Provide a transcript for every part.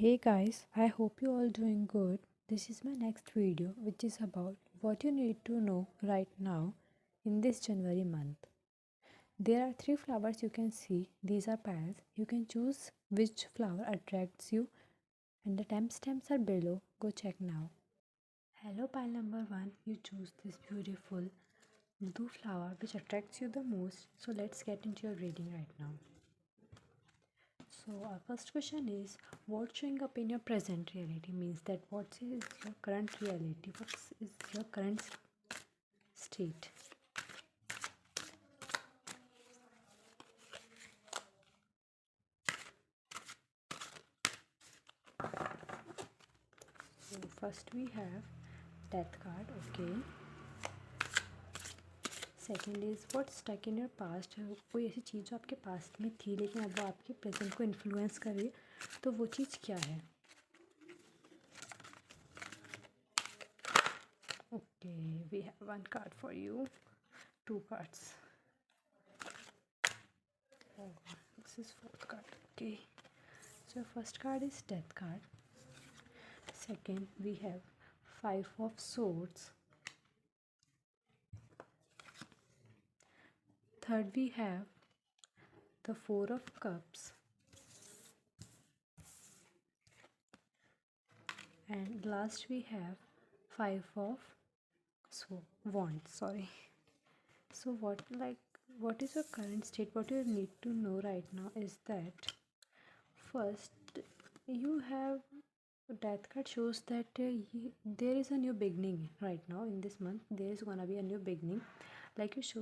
Hey guys, I hope you all doing good. This is my next video which is about what you need to know right now in this January month. There are three flowers you can see. These are petals. You can choose which flower attracts you and the timestamps are below. Go check now. Hello pile number 1, you choose this beautiful blue flower which attracts you the most. So let's get into your reading right now. So our first question is what showing up in your present reality means that what is your current reality, what is your current state. So first we have death card. Okay, second is what stuck in your past. कोई ऐसी चीज़ जो आपके past में थी लेकिन अब वो आपके प्रेजेंट को इन्फ्लुएंस कर रही है, तो वो चीज़ क्या है. Okay, we have one card for you, two cards. This is fourth card. Okay, so first card is death card. Second we have five of swords. Third we have the four of cups. And last we have five of wands. Sorry. So what is your current state? What you need to know right now is that first you have death card shows that there is a new beginning right now in this month. There is gonna be a new beginning like you show.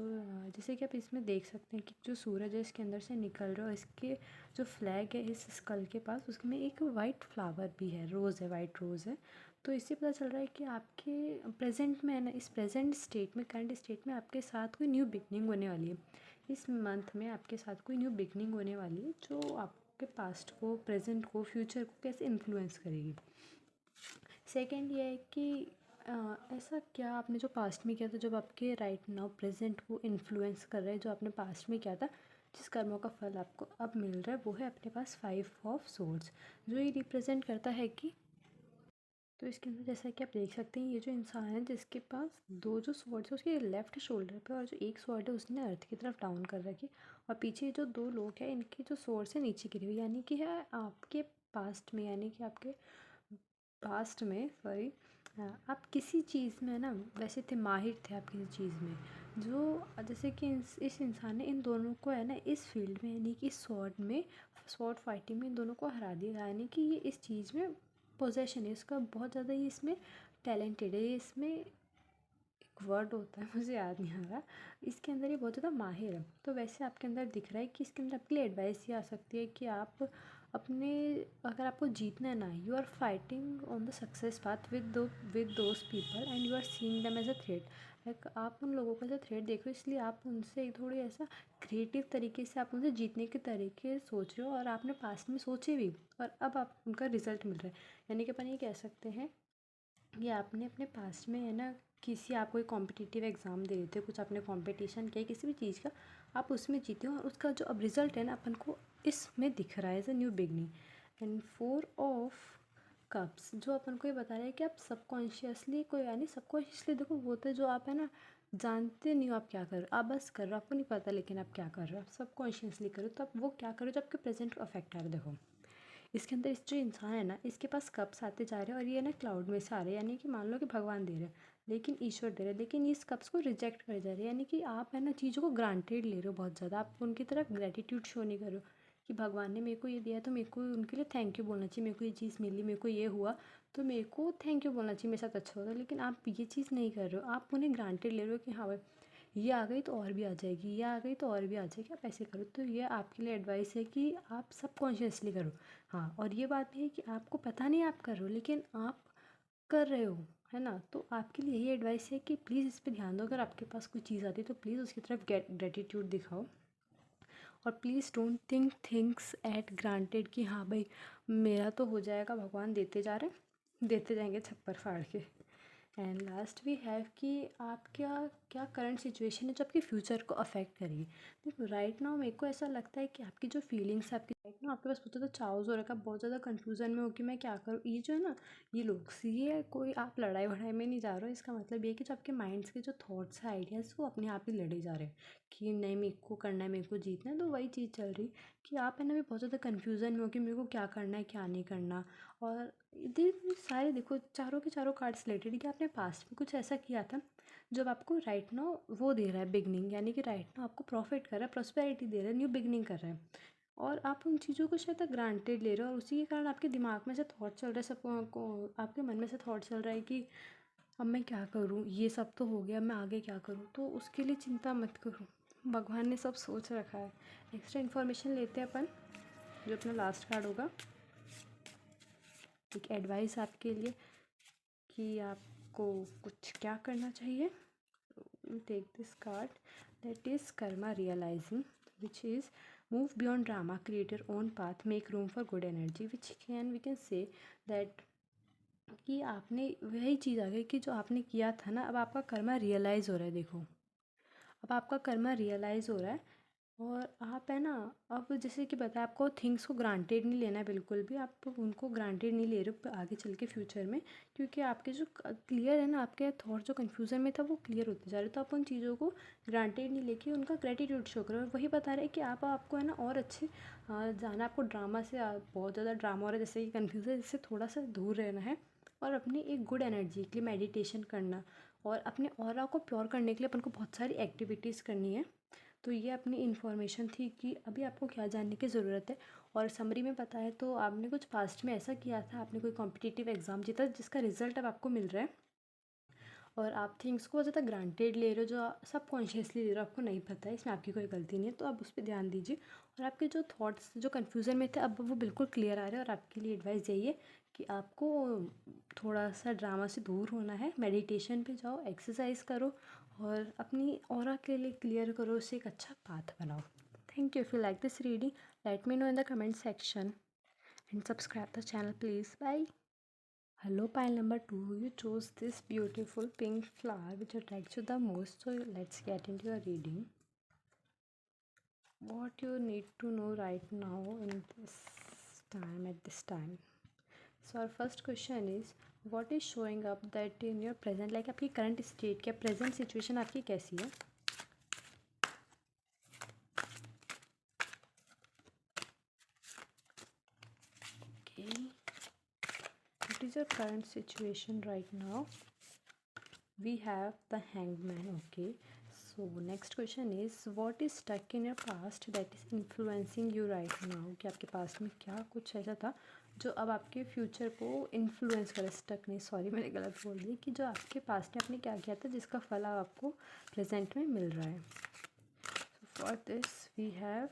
जैसे कि आप इसमें देख सकते हैं कि जो सूरज है इसके अंदर से निकल रहा है, इसके जो फ्लैग है इस स्कल के पास उसमें एक वाइट फ्लावर भी है, रोज़ है, वाइट रोज़ है. तो इससे पता चल रहा है कि आपके प्रेजेंट में है ना, इस प्रेजेंट स्टेट में, करंट स्टेट में आपके साथ कोई न्यू बिगनिंग होने वाली है. इस मंथ में आपके साथ कोई न्यू बिगनिंग होने वाली है जो आपके पास्ट को, प्रेजेंट को, फ्यूचर को कैसे इन्फ्लुएंस करेगी. सेकेंड ये है कि ऐसा क्या आपने जो पास्ट में किया था जब आपके राइट नाउ प्रेजेंट को इन्फ्लुएंस कर रहा है, जो आपने पास्ट में किया था जिस कर्मों का फल आपको अब मिल रहा है, वो है अपने पास फाइव ऑफ सोर्ड्स. जो ये रिप्रेजेंट करता है कि तो इसके अंदर जैसा कि आप देख सकते हैं ये जो इंसान है जिसके पास दो जो स्वॉर्ड्स है उसके लेफ्ट शोल्डर पे, और जो एक स्वॉर्ड है उसने अर्थ की तरफ डाउन कर रखी, और पीछे जो दो लोग हैं इनकी जो स्वॉर्ड्स है नीचे गिरी हुई, यानी कि है आपके पास्ट में, यानी कि आपके पास्ट में, सॉरी, आप किसी चीज़ में ना वैसे थे, माहिर थे आप किसी चीज़ में, जो जैसे कि इस इंसान ने इन दोनों को है ना इस फील्ड में, यानी कि इस स्वॉर्ड फाइटिंग में इन दोनों को हरा दिया, यानी कि ये इस चीज़ में पोजेशन है इसका बहुत ज़्यादा, ये इसमें टैलेंटेड है, ये इसमें एक वर्ड होता है मुझे याद नहीं आ रहा, इसके अंदर ये बहुत ज़्यादा माहिर है. तो वैसे आपके अंदर दिख रहा है कि इसके अंदर आपके लिए एडवाइस ये आ सकती है कि आप अपने, अगर आपको जीतना है ना, you are fighting on the success path with those people and you are seeing them as a threat. Like आप उन लोगों को एज अ थ्रेट देख रहे हो, इसलिए आप उनसे थोड़ी ऐसा क्रिएटिव तरीके से आप उनसे जीतने के तरीके सोच रहे हो, और आपने पास्ट में सोचे भी और अब आप उनका रिजल्ट मिल रहा है. यानी कि अपन ये कह सकते हैं कि आपने अपने पास्ट में है ना किसी, आप कोई कॉम्पिटिटिव एग्ज़ाम दे रहे थे, कुछ आपने कॉम्पिटिशन किया किसी भी चीज़ का, आप उसमें जीते हो और उसका जो अब रिज़ल्ट है ना अपन को इसमें दिख रहा है as a new beginning. And four of cups जो अपन को ये बता रहा है कि आप सबकॉन्शियसली कोई, यानी सबकॉन्शियसली देखो वो तो जो आप है ना जानते नहीं हो आप क्या कर रहे हो, आप बस कर रहे हो, आपको नहीं पता लेकिन आप क्या कर रहे हो, आप सबकॉन्शियसली करो, तो आप वो क्या करो जो आपके प्रेजेंट को अफेक्ट कर रहे हो. देखो इसके अंदर इस जो इंसान है ना इसके पास कप्स आते जा रहे हैं और ये ना क्लाउड में से आ रहे हैं, यानी कि मान लो कि भगवान दे रहे हैं लेकिन ईश्वर दे रहे हैं, लेकिन इस कप्स को रिजेक्ट करे जा रहे हैं, यानी कि आप है ना चीज़ों को ग्रांटेड ले रहे हो बहुत ज़्यादा, आप उनकी तरफ ग्रेटिट्यूड शो नहीं कर रहे हो कि भगवान ने मेरे को ये दिया तो मेरे को उनके लिए थैंक यू बोलना चाहिए, मेरे को ये चीज़ मिली, मेरे को ये हुआ तो मेरे को थैंक यू बोलना चाहिए, मेरे साथ अच्छा होगा. लेकिन आप ये चीज़ नहीं कर रहे हो, आप उन्हें ग्रांटेड ले रहे हो कि हाँ भाई ये आ गई तो और भी आ जाएगी, ये आ गई तो और भी आ जाएगी, आप ऐसे करो. तो ये आपके लिए एडवाइस है कि आप सबकॉन्शियसली करो. हाँ, और ये बात भी है कि आपको पता नहीं आप कर रहे हो लेकिन आप कर रहे हो, है ना. तो आपके लिए यही एडवाइस है कि प्लीज़ इस पर ध्यान दो. अगर आपके पास कोई चीज़ आती है तो प्लीज़ उसकी तरफ ग्रेटिट्यूड दिखाओ, और please don't think things at granted कि हाँ भाई मेरा तो हो जाएगा, भगवान देते जा रहे हैं, देते जाएंगे छप्पर फाड़ के. एंड लास्ट वी हैव कि आप क्या क्या करंट सिचुएशन है जो आपके फ्यूचर को अफेक्ट करेगी. देखो राइट नाउ मेरे को ऐसा लगता है कि आपकी जो फीलिंग्स है, आपकी राइट ना आपके पास बहुत ज़्यादा चाउस हो रखा है, बहुत ज़्यादा कन्फ्यूज़न में हो कि मैं क्या करूँ। ये जो है ना, ये लोग सी है, कोई आप लड़ाई वड़ाई में नहीं जा रहे हो। इसका मतलब ये है कि जो आपके माइंड्स के जो थॉट्स है, आइडियाज़, वो अपने आप ही लड़े जा रहे हैं कि नहीं मेरे को करना है, मेरे को जीतना है। तो वही चीज़ चल रही कि आप है ना भी बहुत ज़्यादा कन्फ्यूज़न में हो कि मेरे को क्या करना है क्या नहीं करना। और सारे देखो चारों के चारों कार्ड्स रिलेटेड कि आपने पास्ट में कुछ ऐसा किया था जब आपको राइट नाउ वो दे रहा है बिगनिंग, यानी कि राइट नाउ आपको प्रॉफिट कर रहा है, प्रॉस्पेरिटी दे रहा है, न्यू बिगनिंग कर रहा है। और आप उन चीज़ों को शायद ग्रांटेड ले रहे हो और उसी के कारण आपके दिमाग में से थॉट चल रहा है, सब को आपके मन में से थॉट चल रहा है कि अब मैं क्या करूँ, ये सब तो हो गया, मैं आगे क्या करूँ। तो उसके लिए चिंता मत करो, भगवान ने सब सोच रखा है। एक्स्ट्रा इन्फॉर्मेशन लेते हैं अपन, जो अपना लास्ट कार्ड होगा, एक एडवाइस आपके लिए कि आपको कुछ क्या करना चाहिए। Take this card, that is karma realising, which is move beyond drama, create your own path, make room for good energy, which we can say that कि आपने वही चीज़ आ गई कि जो आपने किया था ना, अब आपका कर्मा रियलाइज़ हो रहा है। देखो अब आपका कर्मा रियलाइज़ हो रहा है और आप है ना, अब जैसे कि बताया आपको थिंग्स को ग्रांटेड नहीं लेना है बिल्कुल भी। आप उनको ग्रांटेड नहीं ले रहे हो आगे चल के फ्यूचर में, क्योंकि आपके जो क्लियर है ना, आपके थॉट जो कन्फ्यूज़न में था वो क्लियर होते जा रहे। तो आप उन चीज़ों को ग्रांटेड नहीं लेके उनका ग्रेटिट्यूड शो करो। और वही बता रहे हैं कि आपको है ना और अच्छे जाना, आपको ड्रामा से बहुत ज़्यादा ड्रामा हो रहा है जैसे कि कन्फ्यूज़न, इससे थोड़ा सा दूर रहना है और अपनी एक गुड एनर्जी के लिए मेडिटेशन करना और अपने ऑरा को प्योर करने के लिए अपन को बहुत सारी एक्टिविटीज़ करनी है। तो ये अपनी इन्फॉर्मेशन थी कि अभी आपको क्या जानने की ज़रूरत है। और समरी में पता है तो आपने कुछ पास्ट में ऐसा किया था, आपने कोई कॉम्पिटिटिव एग्ज़ाम जीता जिसका रिजल्ट अब आपको मिल रहा है और आप थिंग्स को ज़्यादा ग्रांटेड ले रहे हो, जो सब कॉन्शियसली ले रहे हो, आपको नहीं पता है, इसमें आपकी कोई गलती नहीं है। तो आप उस पर ध्यान दीजिए और आपके जो थॉट्स जो कन्फ्यूज़न में थे अब वो बिल्कुल क्लियर आ रहे हैं। और आपके लिए एडवाइस यही है कि आपको थोड़ा सा ड्रामा से दूर होना है, मेडिटेशन पे जाओ, एक्सरसाइज करो और अपनी ऑरा के लिए क्लियर करो, उससे एक अच्छा पाथ बनाओ। Thank you. If you like this reading, let me know in the comment section and subscribe the channel please. Bye. Hello, pile number 2. You chose this beautiful pink flower which attracts you the most. So let's get into your reading. What you need to know right now in this time, at this time. So our first question is, what is showing up that in your present, like आपकी current state, क्या present situation आपकी कैसी है? Okay. What is your current situation right now? We have the Hangman. Okay, so next question is, what is stuck in your past that is influencing you right now? कि आपके past में क्या कुछ ऐसा था जो अब आपके फ्यूचर को इन्फ्लुएंस करे। स्टक नहीं, सॉरी मैंने गलत बोल दी, कि जो आपके पास्ट में आपने क्या किया था जिसका फल आपको प्रेजेंट में मिल रहा है। So for this we have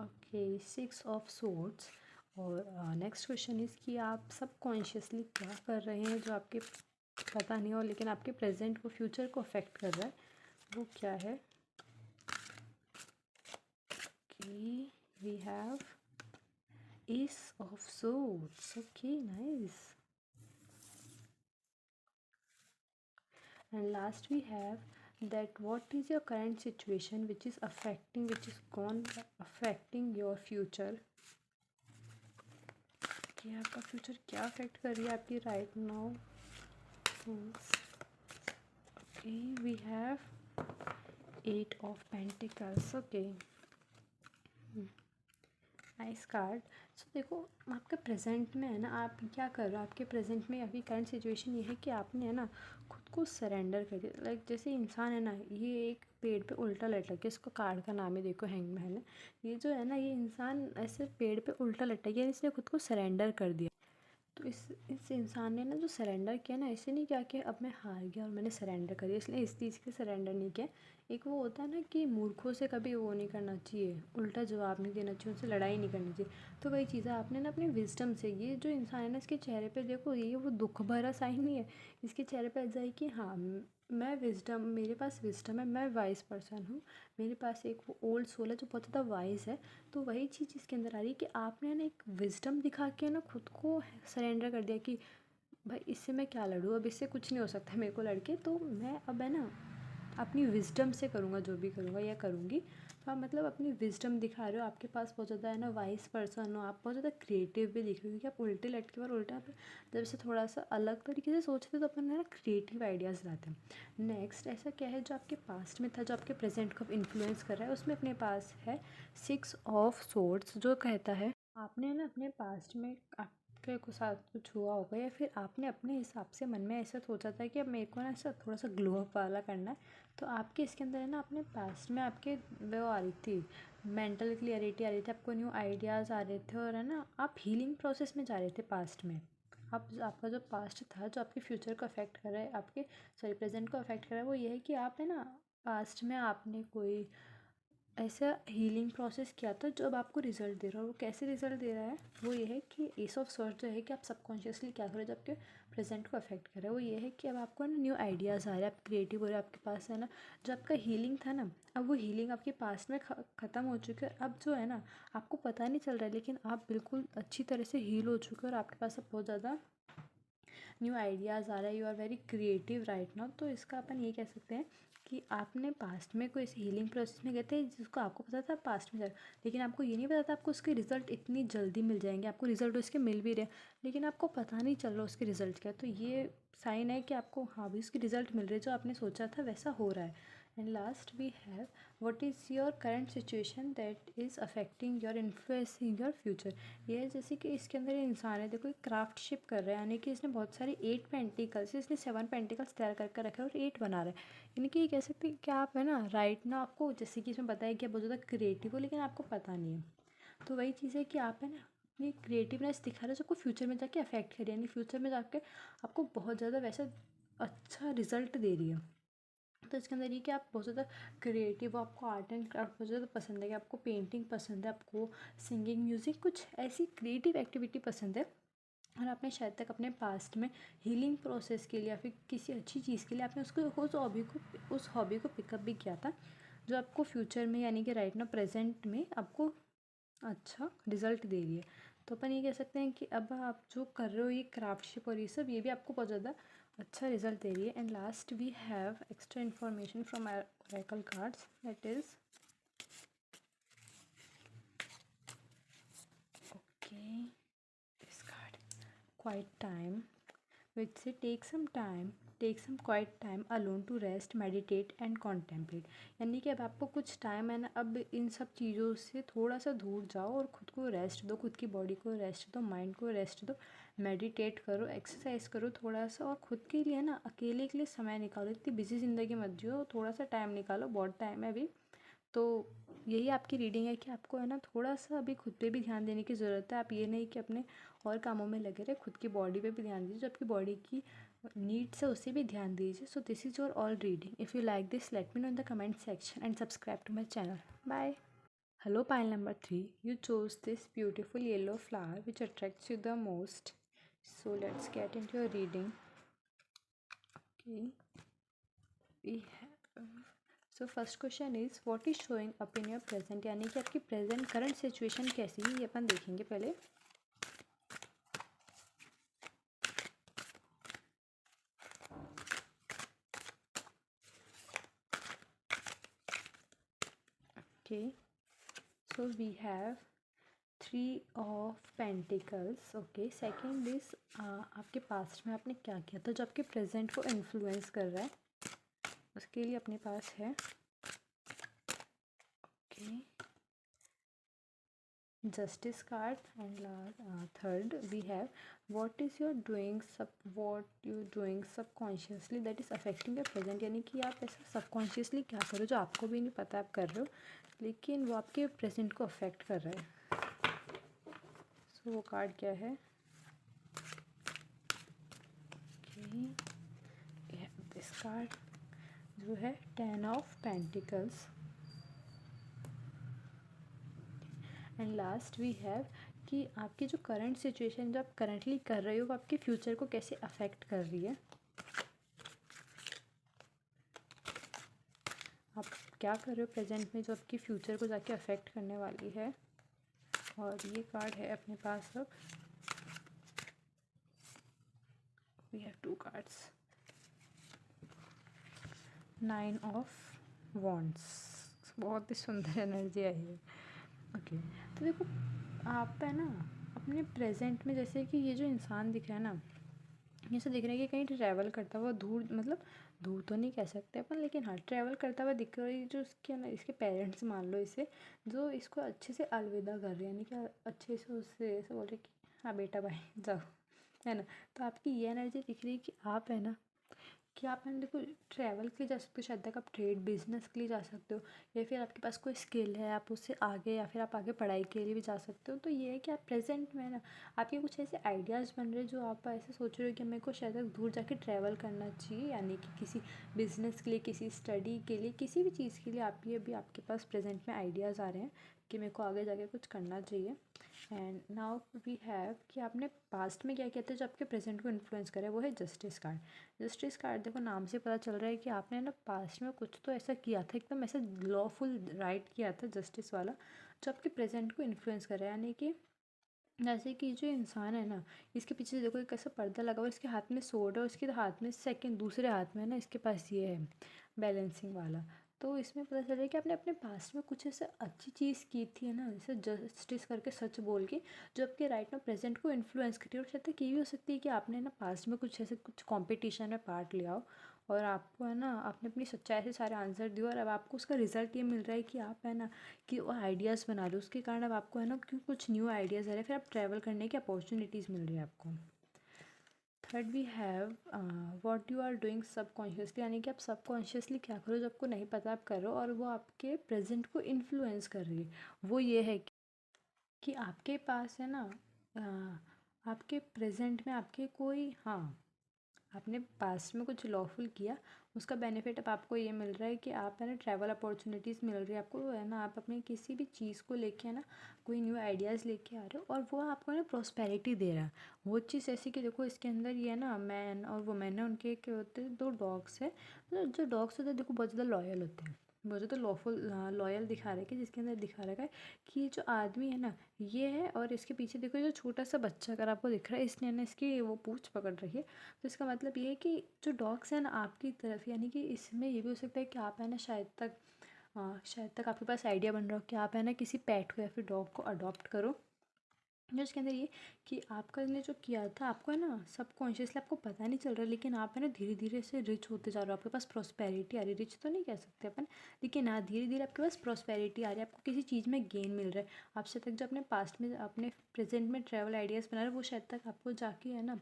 okay 6 of swords. और नेक्स्ट क्वेश्चन इज़ कि आप सब कॉन्शियसली क्या कर रहे हैं जो आपके पता नहीं हो लेकिन आपके प्रेजेंट को फ्यूचर को अफेक्ट कर रहा है, वो क्या है। Okay we have ace of swords. Okay nice. And last we have that what is your current situation which is affecting, which is gone affecting your future. कि आपका फ्यूचर क्या अफेक्ट कर रही है आपकी right now. Okay we have 8 of pentacles. Okay nice card. So देखो आपका present में है ना, आप क्या कर रहे हो, आपके प्रेजेंट में अभी करंट सिचुएशन ये है कि आपने है ना खुद को सरेंडर कर दिया। लाइक जैसे इंसान है ना, ये एक पेड़ पे उल्टा लटक गया, इसको कार्ड का नाम है देखो हैंगमैन है। ये जो है ना, ये इंसान ऐसे पेड़ पे उल्टा लटक गया, इसने खुद को सरेंडर कर दिया। तो इस इंसान ने ना जो सरेंडर किया ना, ऐसे नहीं किया कि अब मैं हार गया और मैंने सरेंडर कर दिया, इसलिए इस चीज़ के सरेंडर नहीं किया। एक वो होता है ना कि मूर्खों से कभी वो नहीं करना चाहिए, उल्टा जवाब नहीं देना चाहिए, उनसे लड़ाई नहीं करनी चाहिए। तो वही चीज़ है, आपने ना अपने विजडम से, ये जो इंसान है ना, इसके चेहरे पे देखो, ये वो दुख भरा साइन नहीं है, इसके चेहरे पे ऐसा है कि हाँ मैं विजडम, मेरे पास विजडम है, मैं वाइज पर्सन हूँ, मेरे पास एक वो ओल्ड सोल है जो बहुत ज़्यादा वाइज है। तो वही चीज़ इसके अंदर आ रही है कि आपने ना एक विजडम दिखा के ना खुद को सरेंडर कर दिया कि भाई इससे मैं क्या लड़ूँ, अब इससे कुछ नहीं हो सकता मेरे को लड़के, तो मैं अब है ना अपनी विजडम से करूँगा जो भी करूँगा या करूँगी। तो आप मतलब अपनी विजडम दिखा रहे हो, आपके पास बहुत ज़्यादा है ना वाइस पर्सन हो, आप बहुत ज़्यादा क्रिएटिव भी दिख रहे हो, क्योंकि आप उल्टे लटके और उल्टा आप जब से थोड़ा सा अलग तरीके से सोचते तो अपन है ना क्रिएटिव आइडियाज़ लाते हैं। नेक्स्ट ऐसा क्या है जो आपके पास्ट में था, जो आपके प्रेजेंट को इन्फ्लुएंस कर रहा है, उसमें अपने पास है 6 ऑफ सोर्ड्स, जो कहता है आपने ना अपने पास्ट में आपके को साथ कुछ हुआ होगा, या फिर आपने अपने हिसाब से मन में ऐसा सोचा था कि अब मेरे को ना ऐसा थोड़ा सा ग्लो अप वाला करना है, तो आपके इसके अंदर है ना अपने पास्ट में आपके वो आ रही थी, मेंटल क्लियरिटी आ रही थी, आपको न्यू आइडियाज़ आ रहे थे, और है ना आप हीलिंग प्रोसेस में जा रहे थे पास्ट में। आप आपका जो पास्ट था जो आपके फ्यूचर को अफेक्ट कर रहा है, आपके सॉरी प्रेजेंट को अफेक्ट कर रहा है, वो ये है कि आप है ना पास्ट में आपने कोई ऐसा हीलिंग प्रोसेस किया था जो अब आपको रिजल्ट दे रहा है। वो कैसे रिजल्ट दे रहा है, वो ये है कि एस ऑफ सॉर्ड जो है कि आप सबकॉन्शियसली क्या करो जो आपके प्रेजेंट को अफेक्ट कर रहा है, वो ये है कि अब आपको ना न्यू आइडियाज़ आ रहे हैं, आप क्रिएटिव हो रहे हैं, आपके पास है ना जो आपका हीलिंग था ना, अब वो हीलिंग आपके पास्ट में ख़त्म हो चुकी है, अब जो है ना आपको पता नहीं चल रहा है, लेकिन आप बिल्कुल अच्छी तरह से हील हो चुके हो, और आपके पास अब बहुत ज़्यादा न्यू आइडियाज़ आ रहा है, you are very creative right now. तो इसका अपन ये कह सकते हैं कि आपने पास्ट में कोई ऐसी हीलिंग प्रोसेस में गए थे जिसको आपको पता था पास्ट में जा, लेकिन आपको ये नहीं पता था आपको उसके रिज़ल्ट इतनी जल्दी मिल जाएंगे, आपको रिज़ल्ट उसके मिल भी रहे, लेकिन आपको पता नहीं चल रहा उसके रिज़ल्ट क्या। तो ये साइन है कि आपको हाँ भी उसके रिज़ल्ट मिल रहे, जो आपने सोचा था वैसा हो रहा है। And last we have what is your current situation that is affecting your influencing your future. ये है जैसे कि इसके अंदर ये इंसान है, देखो क्राफ्टशिप कर रहा है, यानी कि इसने बहुत सारी 8 पेंटिकल्स, इसने 7 पेंटिकल्स तैयार करके रखे और 8 बना रहा है। यानी कि ये कह सकते हैं कि आप है ना राइट ना, आपको जैसे कि इसमें बताया कि आप बहुत ज़्यादा क्रिएटिव हो, लेकिन आपको पता नहीं है। तो वही चीज़ है कि आप है ना अपनी क्रिएटिवनेस दिखा रहे हो जो आपको फ्यूचर में जाके अफेक्ट करिए, यानी फ्यूचर में जाके आपको बहुत ज़्यादा वैसा अच्छा रिजल्ट दे रही है। तो इसके अंदर ये कि आप बहुत ज़्यादा क्रिएटिव हो, आपको आर्ट एंड क्राफ्ट बहुत ज़्यादा पसंद है, कि आपको पेंटिंग पसंद है, आपको सिंगिंग म्यूज़िक कुछ ऐसी क्रिएटिव एक्टिविटी पसंद है, और आपने शायद तक अपने पास्ट में हीलिंग प्रोसेस के लिए या फिर किसी अच्छी चीज़ के लिए आपने उसको उस हॉबी को पिकअप भी किया था, जो आपको फ्यूचर में यानी कि राइट ना प्रेजेंट में आपको अच्छा रिजल्ट दे रही है। तो अपन ये कह सकते हैं कि अब आप जो कर रहे हो ये क्राफ्टशिप और ये सब, ये भी आपको बहुत ज़्यादा अच्छा रिजल्ट दे रही है। And last we have extra information from oracle cards, that is okay this card quiet time, which say take some quiet time alone to rest, meditate and contemplate। यानी कि अब आपको कुछ टाइम है ना, अब इन सब चीज़ों से थोड़ा सा दूर जाओ और खुद को रेस्ट दो, खुद की बॉडी को रेस्ट दो, माइंड को रेस्ट दो, मेडिटेट करो, एक्सरसाइज करो थोड़ा सा, और खुद के लिए ना अकेले के लिए समय निकालो। इतनी बिजी ज़िंदगी मत जियो, थोड़ा सा टाइम निकालो, बहुत टाइम है अभी। तो यही आपकी रीडिंग है कि आपको है ना थोड़ा सा अभी खुद पे भी ध्यान देने की ज़रूरत है। आप ये नहीं कि अपने और कामों में लगे रहे, खुद की बॉडी पे भी ध्यान दीजिए, जो आपकी बॉडी की नीड्स है उसे भी ध्यान दीजिए। So this is your all reading. If you like this let me know in the comment section and subscribe to my channel. Bye. Hello, pile number 3. You chose this beautiful yellow flower which attracts you the most. So let's get into your reading. Okay. We have. So first question is what is showing up in your present, यानी कि आपकी present current situation कैसी है, ये अपन देखेंगे पहले। Okay. So we have 3 of Pentacles. Okay second is आपके past में आपने क्या किया था जो आपके प्रेजेंट को इन्फ्लुएंस कर रहा है, उसके लिए अपने पास है okay justice card. And third we have what you doing subconsciously that is affecting your present, यानी कि आप ऐसा सबकॉन्शियसली क्या करो जो आपको भी नहीं पता आप कर रहे हो, लेकिन वो आपके प्रेजेंट को अफेक्ट कर रहा है। सो वो कार्ड क्या है, दिस कार्ड जो है 10 of Pentacles। And last we have कि आपकी जो करंट सिचुएशन जो आप करंटली कर रहे हो वो आपके फ्यूचर को कैसे अफेक्ट कर रही है, आप क्या कर रहे हो प्रेजेंट में जो आपकी फ्यूचर को जाके अफेक्ट करने वाली है। और ये कार्ड है अपने पास अब we have 2 cards, 9 of Wands। बहुत ही सुंदर एनर्जी आई है। ओके, तो देखो आप है ना अपने प्रेजेंट में, जैसे कि ये जो इंसान दिख रहा है ना, ये से दिख रहा है कि कहीं ट्रैवल करता हुआ, दूर मतलब दूर तो नहीं कह सकते अपन, लेकिन हाँ ट्रैवल करता हुआ दिख रहा है। जो इसके ना इसके पेरेंट्स मान लो इसे, जो इसको अच्छे से अलविदा कर रहे हैं, यानी कि अच्छे से उससे ऐसे बोल रहे कि हाँ बेटा भाई जाओ, है ना। तो आपकी ये एनर्जी दिख रही है कि आप है ना, कि आप है ना देखो ट्रैवल के लिए जा सकते हो, शायद तक आप ट्रेड बिजनेस के लिए जा सकते हो, या फिर आपके पास कोई स्किल है आप उससे आगे, या फिर आप आगे पढ़ाई के लिए भी जा सकते हो। तो ये है कि आप प्रेजेंट में है ना, आपके कुछ ऐसे आइडियाज़ बन रहे हैं जो आप ऐसे सोच रहे हो कि मेरे को शायद तक दूर जाके ट्रैवल करना चाहिए, यानी कि किसी बिजनेस के लिए, किसी स्टडी के लिए, किसी भी चीज़ के लिए आप ये अभी आपके पास प्रेजेंट में आइडियाज़ आ रहे हैं कि मेरे को आगे जाके कुछ करना चाहिए। एंड नाउ वी हैव कि आपने पास्ट में क्या किया था जो आपके प्रेजेंट को इन्फ्लुएंस करे, वो है जस्टिस कार्ड। जस्टिस कार्ड देखो नाम से पता चल रहा है कि आपने ना पास्ट में कुछ तो ऐसा किया था, एकदम ऐसा लॉफुल राइट किया था जस्टिस वाला, जो आपके प्रेजेंट को इन्फ्लुएंस कर रहा है। यानी कि जैसे कि जो इंसान है ना, इसके पीछे से देखो एक ऐसा पर्दा लगा हुआ है, इसके हाथ में सोड है और इसके हाथ में सेकंड दूसरे हाथ में है ना इसके पास ये है बैलेंसिंग वाला। तो इसमें पता चल रहा है कि आपने अपने पास्ट में कुछ ऐसा अच्छी चीज़ की थी है ना, जैसे जस्टिस करके सच बोल के, जो आपके राइट में प्रेजेंट को इन्फ्लुएंस करी। और शायद तक ये भी हो सकती है कि आपने ना पास्ट में कुछ ऐसे कुछ कंपटीशन में पार्ट लिया हो, और आपको है ना आपने अपनी सच्चाई से सारे आंसर दिए, और अब आपको उसका रिजल्ट ये मिल रहा है कि आप है ना कि वो आइडियाज़ बना लो, उसके कारण अब आपको है ना क्यों कुछ न्यू आइडियाज़ आ रहे हैं, फिर आप ट्रैवल करने की अपॉर्चुनिटीज़ मिल रही है आपको। Third we have what you are doing subconsciously, यानी कि आप सबकॉन्शियसली क्या करो जो आपको नहीं पता आप करो, और वो आपके प्रेजेंट को इन्फ्लुएंस कर रही है। वो ये है कि आपके पास है ना आपके प्रेजेंट में आपके कोई, हाँ आपने पास्ट में कुछ लॉफुल किया, उसका बेनिफिट अब आपको ये मिल रहा है कि आप है ना ट्रैवल अपॉर्चुनिटीज़ मिल रही है आपको, है ना आप अपनी किसी भी चीज़ को लेके है ना कोई न्यू आइडियाज़ लेके आ रहे हो, और वो आपको ना प्रॉस्पेरिटी दे रहा है। वो चीज़ ऐसी कि देखो इसके अंदर ये है ना मैन और वुमेन है, उनके क्या होते हैं, दो डॉग्स है। तो जो डॉग्स होते हैं देखो बहुत ज़्यादा लॉयल होते हैं, बहुत ज़्यादा लॉफुल लॉयल दिखा रहा है, कि जिसके अंदर दिखा रखा है कि ये जो आदमी है ना ये है, और इसके पीछे देखो जो छोटा सा बच्चा अगर आपको दिख रहा है, इसने ना इसकी वो पूंछ पकड़ रही है। तो इसका मतलब ये है कि जो डॉग्स हैं ना आपकी तरफ, यानी कि इसमें ये भी हो सकता है कि आप है ना शायद तक आपके पास आइडिया बन रहा हो कि आप है ना किसी पेट को या फिर डॉग को अडॉप्ट करो। जो इसके अंदर ये कि आपका ने जो किया था आपको है ना सबकॉन्शियसली आपको पता नहीं चल रहा, लेकिन आप है ना धीरे धीरे से रिच होते जा रहे हो, आपके पास प्रॉस्पेरिटी आ रही है। रिच तो नहीं कह सकते अपन, लेकिन हाँ धीरे धीरे आपके पास प्रॉस्पेरिटी आ रही है, आपको किसी चीज़ में गेन मिल रहा है। आपसे तक जो अपने पास्ट में अपने प्रेजेंट में ट्रैवल आइडियाज़ बना रहे हैं, वो शायद तक आपको जाके है ना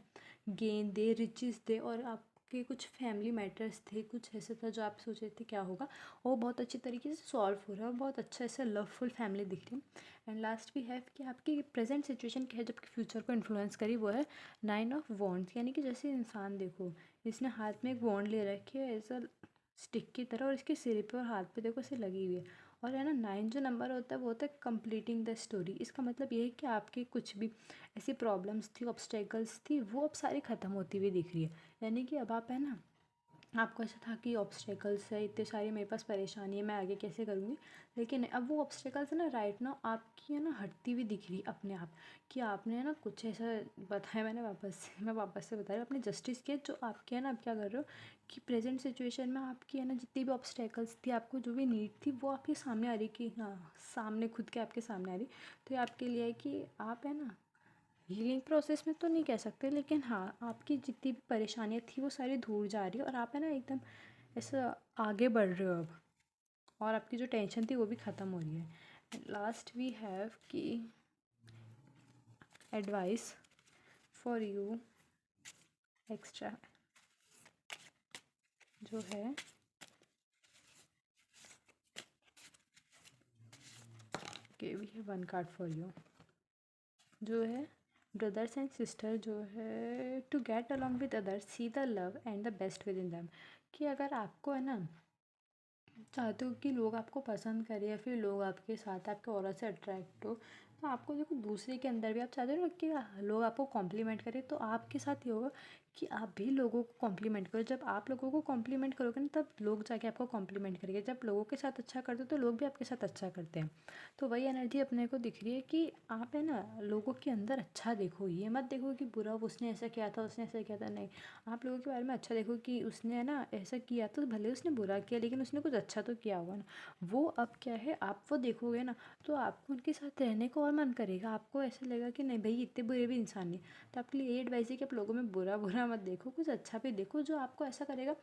गेन दे, रिचेस दे, और आपके कुछ फैमिली मैटर्स थे, कुछ ऐसा था जो आप सोच रहे थे क्या होगा, वो बहुत अच्छी तरीके से सॉल्व हो रहा है, और बहुत अच्छा ऐसा लवफुल फैमिली दिख रही है। एंड लास्ट वी हैव कि आपकी प्रेजेंट सिचुएशन क्या है जो आपके फ्यूचर को इन्फ्लुएंस करी, वो है 9 ऑफ वॉन्ड्स। यानी कि जैसे इंसान देखो, इसने हाथ में एक वॉन्ड ले रखी है ऐसा स्टिक की तरह, और इसके सिर पे और हाथ पे देखो ऐसे लगी हुई है। और है ना 9 जो नंबर होता है वो होता है कंप्लीटिंग द स्टोरी। इसका मतलब ये है कि आपकी कुछ भी ऐसी प्रॉब्लम्स थी, ऑब्स्टेकल्स थी, वो अब सारी ख़त्म होती हुई दिख रही है। यानी कि अब आप है ना आपको ऐसा था कि ऑब्स्टेकल्स है इतने सारे, मेरे पास परेशानी है, मैं आगे कैसे करूँगी, लेकिन अब वो ऑब्स्टेकल्स है ना राइट ना आपकी है ना हटती हुई दिख रही अपने आप, कि आपने है ना कुछ ऐसा बताया, मैं वापस से बता रही हूँ, आपने जस्टिस किया जो आपके है ना, आप क्या कर रहे हो कि प्रेजेंट सिचुएशन में आपकी है ना जितनी भी ऑब्स्टेकल्स थी, आपको जो भी नीड थी, वो आपके सामने आ रही, कि हाँ सामने खुद के आपके सामने आ रही। तो ये आपके लिए है कि आप है ना हीलिंग प्रोसेस में तो नहीं कह सकते, लेकिन हाँ आपकी जितनी भी परेशानियाँ थी वो सारी दूर जा रही है, और आप है ना एकदम ऐसा आगे बढ़ रहे हो अब, और आपकी जो टेंशन थी वो भी ख़त्म हो रही है। लास्ट वी हैव कि एडवाइस फॉर यू एक्स्ट्रा जो है, कि we have one card for you जो है ब्रदर्स एंड सिस्टर, जो है to get along with others see the love and the best within them. कि अगर आपको है ना चाहते हो कि लोग आपको पसंद करें, या फिर लोग आपके साथ आपके ऑरा से अट्रैक्ट हो, तो आपको देखो दूसरे के अंदर भी आप चाहते हो ना कि लोग आपको कॉम्प्लीमेंट करें, तो आपके साथ ये होगा कि आप भी लोगों को कॉम्प्लीमेंट करो। जब आप लोगों को कॉम्प्लीमेंट करोगे ना, तब लोग जाके आपको कॉम्प्लीमेंट करेंगे। जब लोगों के साथ अच्छा करते हो तो लोग भी आपके साथ अच्छा करते हैं। तो वही एनर्जी अपने को दिख रही है कि आप है ना लोगों के अंदर अच्छा देखो, ये मत देखो कि बुरा उसने ऐसा किया था, उसने ऐसा किया था, नहीं। आप लोगों के बारे में अच्छा देखो कि उसने है ना ऐसा किया, तो भले उसने बुरा किया लेकिन उसने कुछ अच्छा तो किया होगा ना। वो अब क्या है, आप वो देखोगे ना, तो आपको उनके साथ रहने को और मन करेगा। आपको ऐसा लगेगा कि नहीं भाई, इतने बुरे भी इंसान नहीं। तो आपके लिए ये एडवाइस है कि आप लोगों में बुरा बुरा मत देखो, कुछ अच्छा भी देखो जो आपको ऐसा करेगा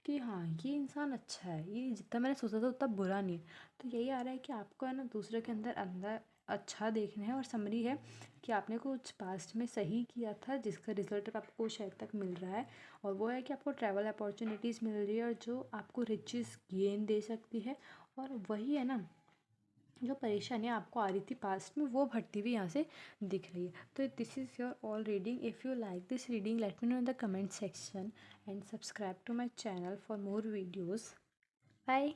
कि हाँ ये इंसान अच्छा है, ये जितना मैंने सोचा था उतना बुरा नहीं है। तो यही आ रहा है कि आपको है ना दूसरे के अंदर अंदर अच्छा देखना है। और समरी है कि आपने कुछ पास्ट में सही किया था जिसका रिजल्ट अब आपको शायद तक मिल रहा है। और वो है कि आपको ट्रैवल अपॉर्चुनिटीज़ मिल रही है और जो आपको रिचेस गेन दे सकती है। और वही है ना, जो परेशानियाँ आपको आ रही थी पास्ट में, वो बढ़ती हुई यहाँ से दिख रही है। तो this is your all reading. If you like this reading, let me know in the comment section and subscribe to my channel for more videos. Bye.